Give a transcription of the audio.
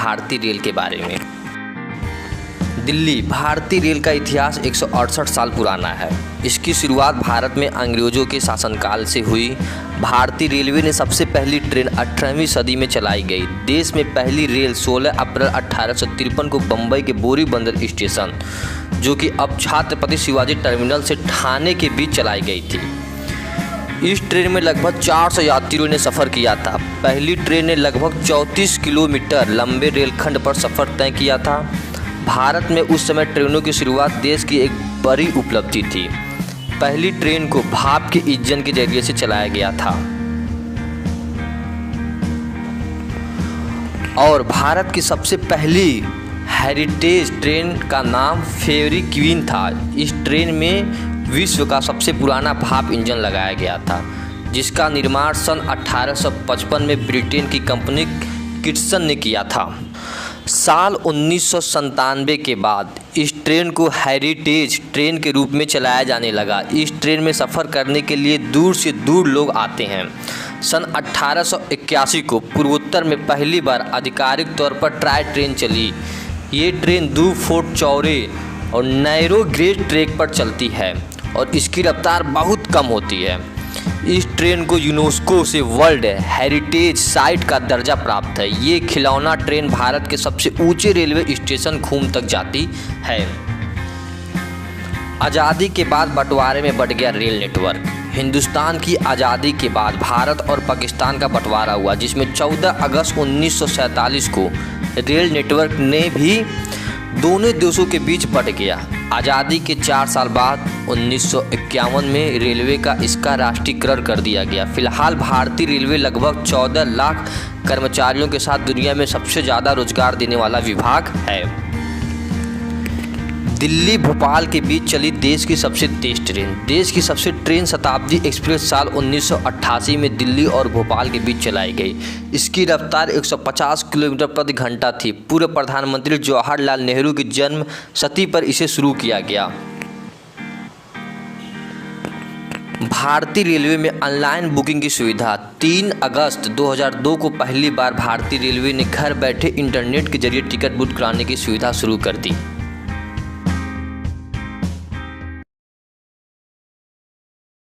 भारतीय रेल के बारे में। दिल्ली भारतीय रेल का इतिहास 168 साल पुराना है। इसकी शुरुआत भारत में अंग्रेजों के शासनकाल से हुई। भारतीय रेलवे ने सबसे पहली ट्रेन 18वीं सदी में चलाई गई। देश में पहली रेल 16 अप्रैल 1853 को बम्बई के बोरी बंदर स्टेशन, जो कि अब छत्रपति शिवाजी टर्मिनल से ठाणे के बीच चलाई गई थी। इस ट्रेन में लगभग 400 यात्रियों ने सफ़र किया था। पहली ट्रेन ने लगभग 34 किलोमीटर लंबे रेलखंड पर सफ़र तय किया था। भारत में उस समय ट्रेनों की शुरुआत देश की एक बड़ी उपलब्धि थी। पहली ट्रेन को भाप के इंजन के जरिए से चलाया गया था और भारत की सबसे पहली हेरिटेज ट्रेन का नाम फेयरी क्वीन था। इस ट्रेन में विश्व का सबसे पुराना भाप इंजन लगाया गया था, जिसका निर्माण सन 1855 में ब्रिटेन की कंपनी किटसन ने किया था। साल 1997 के बाद इस ट्रेन को हेरिटेज ट्रेन के रूप में चलाया जाने लगा। इस ट्रेन में सफ़र करने के लिए दूर से दूर लोग आते हैं। सन 1881 को पूर्वोत्तर में पहली बार आधिकारिक तौर पर टॉय ट्रेन चली। ये ट्रेन 2 फुट चौड़े और नैरो गेज ट्रैक पर चलती है और इसकी रफ्तार बहुत कम होती है। इस ट्रेन को यूनेस्को से वर्ल्ड हेरिटेज साइट का दर्जा प्राप्त है। ये खिलौना ट्रेन भारत के सबसे ऊंचे रेलवे स्टेशन खूम तक जाती है। आज़ादी के बाद बंटवारे में बंट गया रेल नेटवर्क। हिंदुस्तान की आज़ादी के बाद भारत और पाकिस्तान का बंटवारा हुआ, जिसमें 14 अगस्त 1947 को रेल नेटवर्क ने भी दोनों देशों के बीच बंट गया। आज़ादी के 4 साल बाद 1951 में रेलवे का इसका राष्ट्रीयकरण कर दिया गया। फिलहाल भारतीय रेलवे लगभग 14 लाख कर्मचारियों के साथ दुनिया में सबसे ज़्यादा रोजगार देने वाला विभाग है। दिल्ली भोपाल के बीच चली देश की सबसे तेज ट्रेन। देश की सबसे ट्रेन शताब्दी एक्सप्रेस साल 1988 में दिल्ली और भोपाल के बीच चलाई गई। इसकी रफ्तार 150 किलोमीटर प्रति घंटा थी। पूर्व प्रधानमंत्री जवाहरलाल नेहरू की जन्म शती पर इसे शुरू किया गया। भारतीय रेलवे में ऑनलाइन बुकिंग की सुविधा 3 अगस्त 2002 को पहली बार भारतीय रेलवे ने घर बैठे इंटरनेट के जरिए टिकट बुक कराने की सुविधा शुरू कर दी।